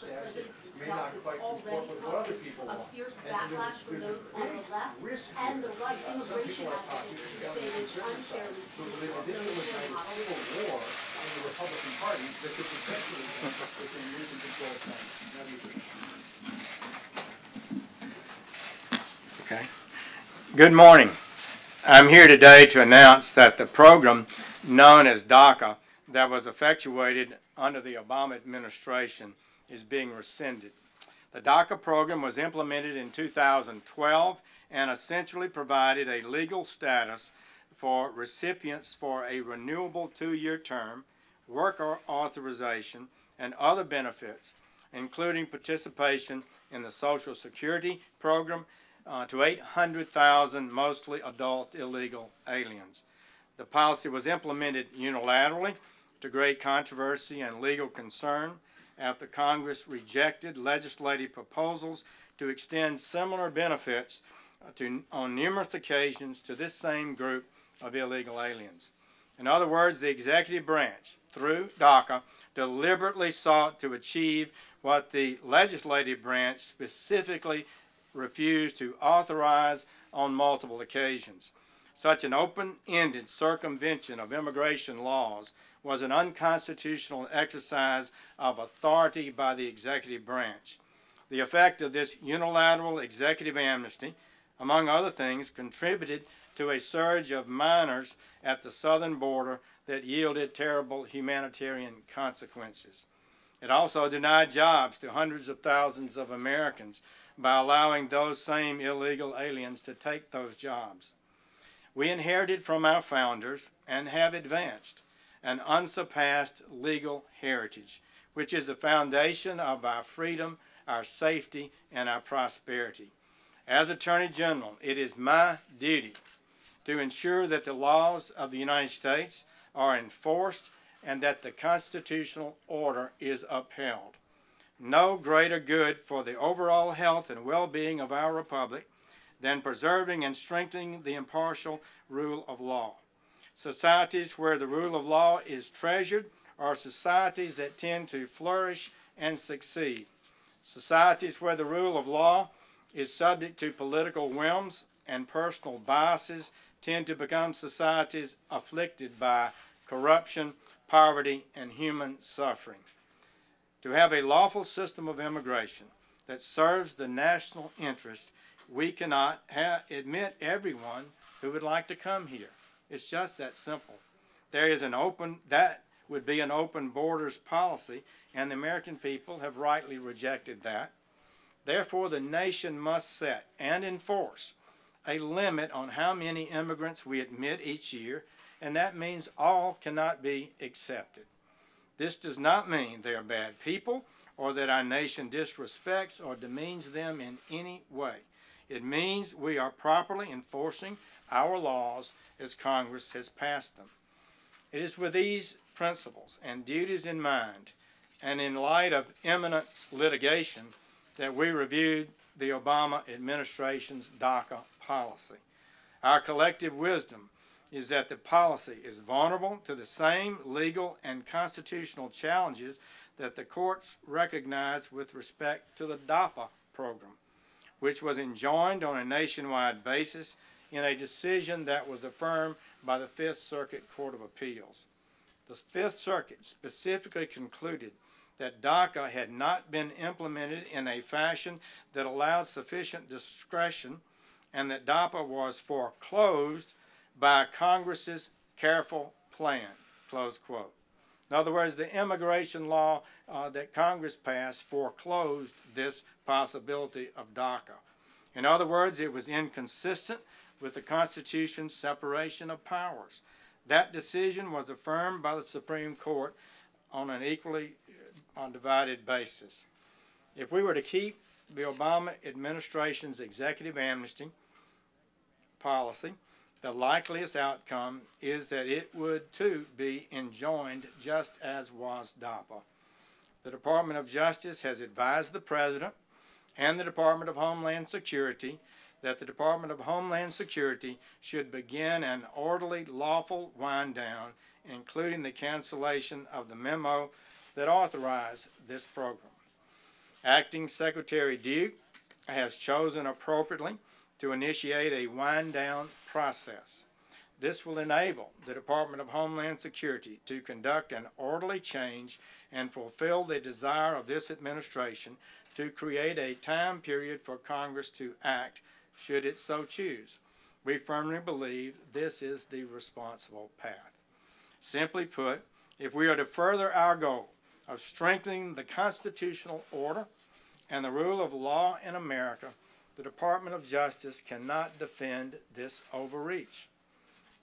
says may not quite comport with what other people want. Fierce backlash from those on the left and the right immigration advocates who say it is unfairly treated So this will ignite a civil war in the Republican Party that could potentially end within years of control of time. Now do you think? Okay. Good morning. I'm here today to announce that the program known as DACA that was effectuated under the Obama administration is being rescinded. The DACA program was implemented in 2012 and essentially provided a legal status for recipients for a renewable 2-year term, work authorization, and other benefits, including participation in the Social Security program to 800,000 mostly adult illegal aliens. The policy was implemented unilaterally to great controversy and legal concern after Congress rejected legislative proposals to extend similar benefits on numerous occasions to this same group of illegal aliens. In other words, the executive branch, through DACA, deliberately sought to achieve what the legislative branch specifically refused to authorize on multiple occasions. Such an open-ended circumvention of immigration laws was an unconstitutional exercise of authority by the executive branch. The effect of this unilateral executive amnesty, among other things, contributed to a surge of minors at the southern border that yielded terrible humanitarian consequences. It also denied jobs to hundreds of thousands of Americans by allowing those same illegal aliens to take those jobs. We inherited from our founders and have advanced an unsurpassed legal heritage, which is the foundation of our freedom, our safety, and our prosperity. As Attorney General, it is my duty to ensure that the laws of the United States are enforced and that the constitutional order is upheld. No greater good for the overall health and well-being of our republic than preserving and strengthening the impartial rule of law. Societies where the rule of law is treasured are societies that tend to flourish and succeed. Societies where the rule of law is subject to political whims and personal biases tend to become societies afflicted by corruption, poverty, and human suffering. To have a lawful system of immigration that serves the national interest, we cannot admit everyone who would like to come here. It's just that simple. That would be an open borders policy, and the American people have rightly rejected that. Therefore, the nation must set and enforce a limit on how many immigrants we admit each year, and that means all cannot be accepted. This does not mean they are bad people or that our nation disrespects or demeans them in any way. It means we are properly enforcing our laws as Congress has passed them. It is with these principles and duties in mind, and in light of imminent litigation, that we reviewed the Obama administration's DACA policy. Our collective wisdom is that the policy is vulnerable to the same legal and constitutional challenges that the courts recognize with respect to the DAPA program, which was enjoined on a nationwide basis in a decision that was affirmed by the Fifth Circuit Court of Appeals. The Fifth Circuit specifically concluded that DACA had not been implemented in a fashion that allowed sufficient discretion and that DAPA was foreclosed by Congress's careful plan, close quote. In other words, the immigration law that Congress passed foreclosed this possibility of DACA. In other words, it was inconsistent with the Constitution's separation of powers. That decision was affirmed by the Supreme Court on an equally undivided basis. If we were to keep the Obama administration's executive amnesty policy, the likeliest outcome is that it would too be enjoined just as was DAPA. The Department of Justice has advised the President and the Department of Homeland Security that the Department of Homeland Security should begin an orderly, lawful wind down, including the cancellation of the memo that authorized this program. Acting Secretary Duke has chosen appropriately to initiate a wind-down process. This will enable the Department of Homeland Security to conduct an orderly change and fulfill the desire of this administration to create a time period for Congress to act should it so choose. We firmly believe this is the responsible path. Simply put, if we are to further our goal of strengthening the constitutional order and the rule of law in America, the Department of Justice cannot defend this overreach.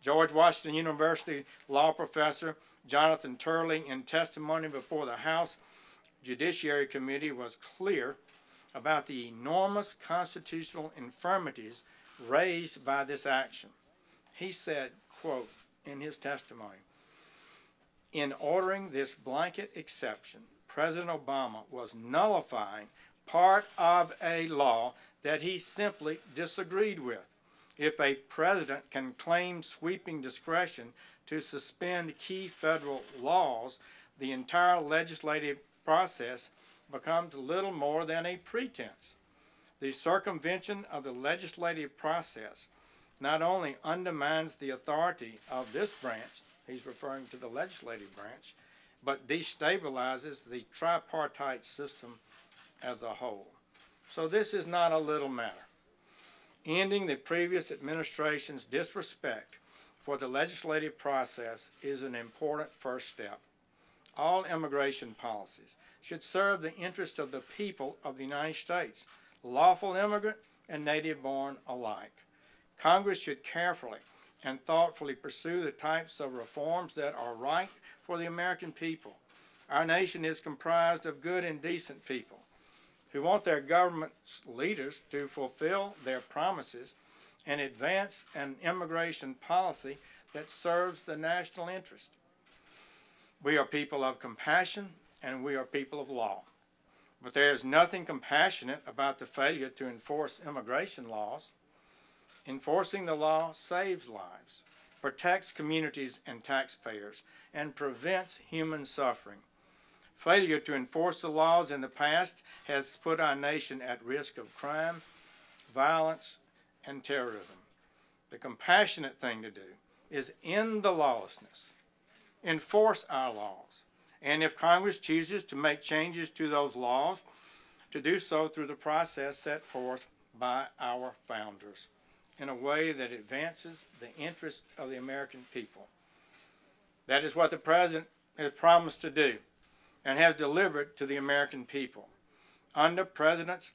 George Washington University law professor Jonathan Turley, in testimony before the House Judiciary Committee, was clear about the enormous constitutional infirmities raised by this action. He said, quote, in his testimony, "In ordering this blanket exception, President Obama was nullifying part of a law that he simply disagreed with. If a president can claim sweeping discretion to suspend key federal laws, the entire legislative process becomes little more than a pretense. The circumvention of the legislative process not only undermines the authority of this branch," he's referring to the legislative branch, "but destabilizes the tripartite system as a whole." So this is not a little matter. Ending the previous administration's disrespect for the legislative process is an important first step. All immigration policies should serve the interests of the people of the United States, lawful immigrant and native-born alike. Congress should carefully and thoughtfully pursue the types of reforms that are right for the American people. Our nation is comprised of good and decent people who want their government's leaders to fulfill their promises and advance an immigration policy that serves the national interest. We are people of compassion and we are people of law. But there is nothing compassionate about the failure to enforce immigration laws. Enforcing the law saves lives, protects communities and taxpayers, and prevents human suffering. Failure to enforce the laws in the past has put our nation at risk of crime, violence, and terrorism. The compassionate thing to do is end the lawlessness, enforce our laws, and if Congress chooses to make changes to those laws, to do so through the process set forth by our founders in a way that advances the interests of the American people. That is what the President has promised to do and has delivered to the American people. Under President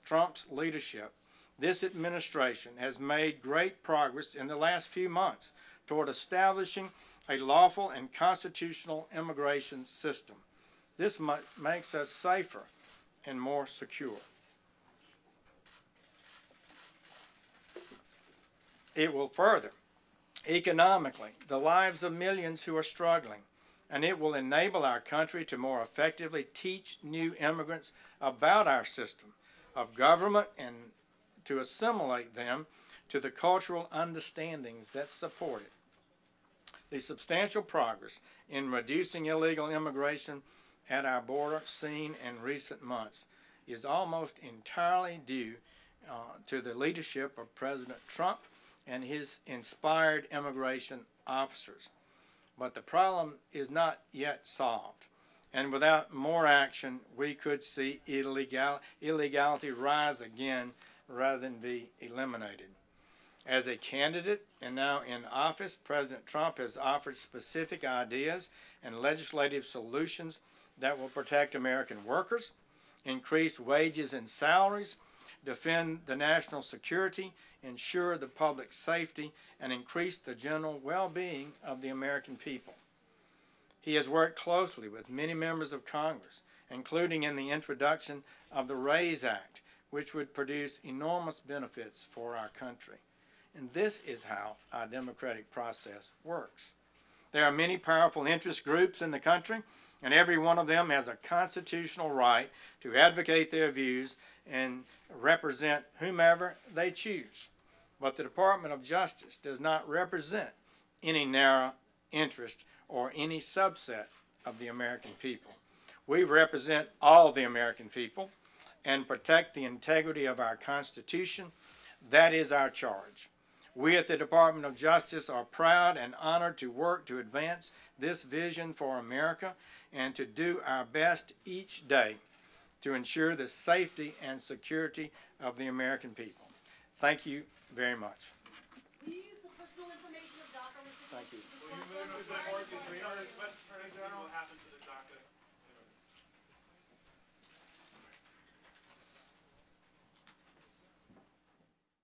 Trump's leadership, this administration has made great progress in the last few months toward establishing a lawful and constitutional immigration system. This makes us safer and more secure. It will further, economically, the lives of millions who are struggling, and it will enable our country to more effectively teach new immigrants about our system of government and to assimilate them to the cultural understandings that support it. The substantial progress in reducing illegal immigration at our border seen in recent months is almost entirely due to the leadership of President Trump and his inspired immigration officers. But the problem is not yet solved, and without more action, we could see illegality rise again rather than be eliminated. As a candidate and now in office, President Trump has offered specific ideas and legislative solutions that will protect American workers, increase wages and salaries, defend the national security, ensure the public safety, and increase the general well-being of the American people. He has worked closely with many members of Congress, including in the introduction of the RAISE Act, which would produce enormous benefits for our country. And this is how our democratic process works. There are many powerful interest groups in the country, and every one of them has a constitutional right to advocate their views and represent whomever they choose. But the Department of Justice does not represent any narrow interest or any subset of the American people. We represent all the American people, and protect the integrity of our Constitution. That is our charge. We at the Department of Justice are proud and honored to work to advance this vision for America and to do our best each day to ensure the safety and security of the American people. Thank you very much. Will you use the personal information of DACA recipients? Thank you. to respond to